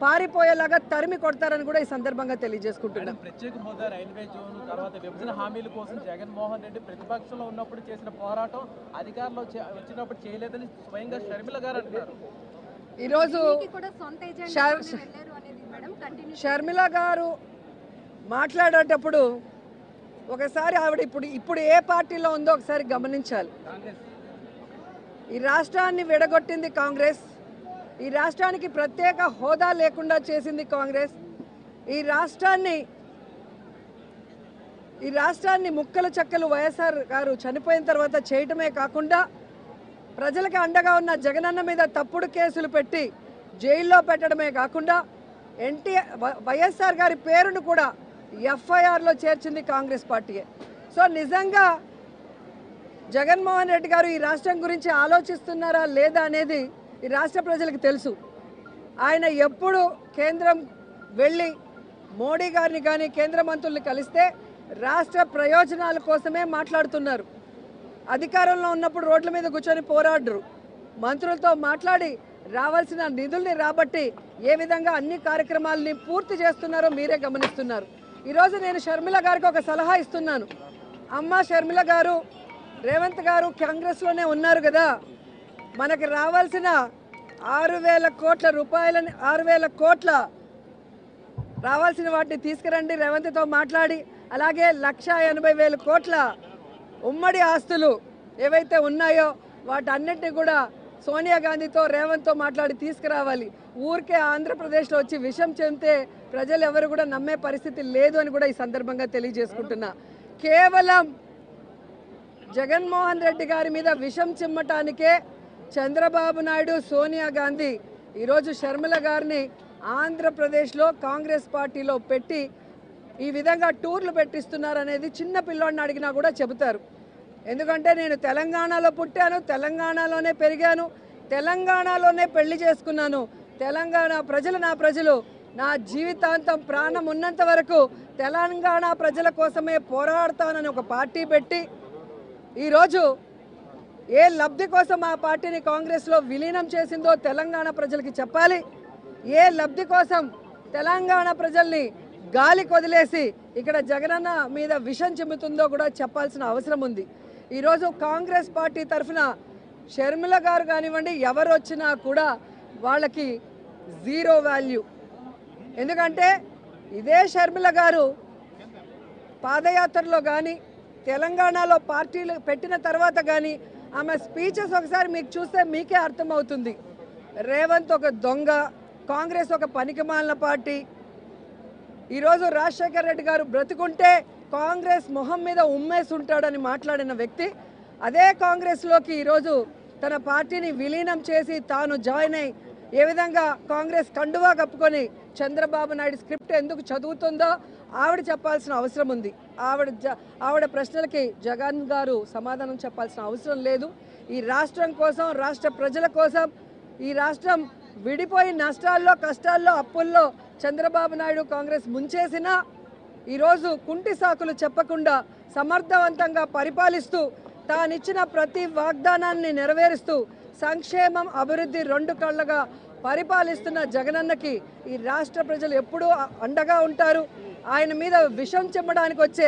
పారిపోయేలాగా తరిమి కొడతారని కూడా ఈ సందర్భంగా తెలియజేసుకుంటున్నాం. ప్రత్యేక హోదా, రైల్వే జోన్ తర్వాత విభజన హామీల కోసం జగన్మోహన్ రెడ్డి ప్రతిపక్షంలో ఉన్నప్పుడు చేసిన పోరాటం అధికారంలో వచ్చినప్పుడు చేయలేదని స్వయంగా షర్మిల గారు అంటున్నారు. ఈరోజు షర్మిల గారు మాట్లాడేటప్పుడు ఒకసారి ఆవిడ ఇప్పుడు ఏ పార్టీలో ఉందో ఒకసారి గమనించాలి. ఈ రాష్ట్రాన్ని విడగొట్టింది కాంగ్రెస్, ఈ రాష్ట్రానికి ప్రత్యేక హోదా లేకుండా చేసింది కాంగ్రెస్, ఈ రాష్ట్రాన్ని ముక్కలు చెక్కలు వైఎస్ఆర్ గారు చనిపోయిన తర్వాత చేయటమే కాకుండా ప్రజలకు అండగా ఉన్న జగనన్న మీద తప్పుడు కేసులు పెట్టి జైల్లో పెట్టడమే కాకుండా వైఎస్ఆర్ గారి పేరును కూడా ఎఫ్ఐఆర్లో చేర్చింది కాంగ్రెస్ పార్టీయే. సో నిజంగా జగన్మోహన్ రెడ్డి గారు ఈ రాష్ట్రం గురించి ఆలోచిస్తున్నారా లేదా అనేది ఈ రాష్ట్ర ప్రజలకు తెలుసు. ఆయన ఎప్పుడు కేంద్రం వెళ్ళి మోడీ గారిని కానీ కేంద్ర మంత్రుల్ని కలిస్తే రాష్ట్ర ప్రయోజనాల కోసమే మాట్లాడుతున్నారు. అధికారంలో ఉన్నప్పుడు రోడ్ల మీద కూర్చొని పోరాడరు, మంత్రులతో మాట్లాడి రావాల్సిన నిధుల్ని రాబట్టి ఏ విధంగా అన్ని కార్యక్రమాలని పూర్తి చేస్తున్నారో మీరే గమనిస్తున్నారు. ఈరోజు నేను షర్మిల గారికి ఒక సలహా ఇస్తున్నాను. అమ్మ షర్మిల గారు, రేవంత్ గారు కాంగ్రెస్లోనే ఉన్నారు కదా, మనకి రావాల్సిన 6,000 కోట్ల రూపాయలని 6,000 కోట్ల రావాల్సిన వాటిని తీసుకురండి రేవంత్తో మాట్లాడి. అలాగే 1,80,000 కోట్ల ఉమ్మడి ఆస్తులు ఏవైతే ఉన్నాయో వాటన్నిటిని కూడా సోనియా గాంధీతో రేవంత్తో మాట్లాడి తీసుకురావాలి. ఊరికే ఆంధ్రప్రదేశ్లో వచ్చి విషం చెందితే ప్రజలు ఎవరు కూడా నమ్మే పరిస్థితి లేదు అని కూడా ఈ సందర్భంగా తెలియజేసుకుంటున్నా. కేవలం జగన్మోహన్ రెడ్డి గారి మీద విషం చిమ్మటానికే చంద్రబాబు నాయుడు, సోనియా గాంధీ ఈరోజు షర్మిల గారిని ఆంధ్రప్రదేశ్లో కాంగ్రెస్ పార్టీలో పెట్టి ఈ విధంగా టూర్లు పెట్టిస్తున్నారనేది చిన్న పిల్లోడిని అడిగినా కూడా చెబుతారు. ఎందుకంటే నేను తెలంగాణలో పుట్టాను, తెలంగాణలోనే పెరిగాను, తెలంగాణలోనే పెళ్లి చేసుకున్నాను. తెలంగాణ ప్రజలు నా ప్రజలు, నా జీవితాంతం ప్రాణం ఉన్నంత వరకు తెలంగాణ ప్రజల కోసమే పోరాడతానని ఒక పార్టీ పెట్టి ఈరోజు ఏ లబ్ధి కోసం ఆ పార్టీని కాంగ్రెస్లో విలీనం చేసిందో తెలంగాణ ప్రజలకి చెప్పాలి. ఏ లబ్ధి కోసం తెలంగాణ ప్రజల్ని గాలి కొదిలేసి ఇక్కడ జగనన్న మీద విషం చిమ్ముతుందో కూడా చెప్పాల్సిన అవసరం ఉంది. ఈరోజు కాంగ్రెస్ పార్టీ తరఫున షర్మిల గారు కానివ్వండి, ఎవరు వచ్చినా కూడా వాళ్ళకి జీరో వాల్యూ. ఎందుకంటే ఇదే షర్మిల గారు పాదయాత్రలో కానీ తెలంగాణలో పార్టీలు పెట్టిన తర్వాత కానీ ఆమె స్పీచెస్ ఒకసారి మీకు చూస్తే మీకే అర్థమవుతుంది. రేవంత్ ఒక దొంగ, కాంగ్రెస్ ఒక పనికిమాలిన పార్టీ. ఈరోజు రాజశేఖర్ రెడ్డి గారు బ్రతుకుంటే కాంగ్రెస్ మొహం మీద ఉమ్మేసి ఉంటాడని మాట్లాడిన వ్యక్తి అదే కాంగ్రెస్లోకి ఈరోజు తన పార్టీని విలీనం చేసి తాను జాయిన్ అయ్యి ఏ విధంగా కాంగ్రెస్ కండువా కప్పుకొని చంద్రబాబు నాయుడు స్క్రిప్ట్ ఎందుకు చదువుతుందో ఆవిడ చెప్పాల్సిన అవసరం ఉంది. ఆవిడ ప్రశ్నలకి జగన్ గారు సమాధానం చెప్పాల్సిన అవసరం లేదు. ఈ రాష్ట్రం కోసం, రాష్ట్ర ప్రజల కోసం, ఈ రాష్ట్రం విడిపోయి నష్టాల్లో, కష్టాల్లో, అప్పుల్లో చంద్రబాబు నాయుడు కాంగ్రెస్ ముంచేసినా ఈరోజు కుంటి సాకులు చెప్పకుండా సమర్థవంతంగా పరిపాలిస్తూ తానిచ్చిన ప్రతి వాగ్దానాన్ని నెరవేరుస్తూ సంక్షేమం, అభివృద్ధి రెండు కళ్ళగా పరిపాలిస్తున్న జగనన్నకి ఈ రాష్ట్ర ప్రజలు ఎప్పుడూ అండగా ఉంటారు. ఆయన మీద విషం చెమ్మడానికి వచ్చే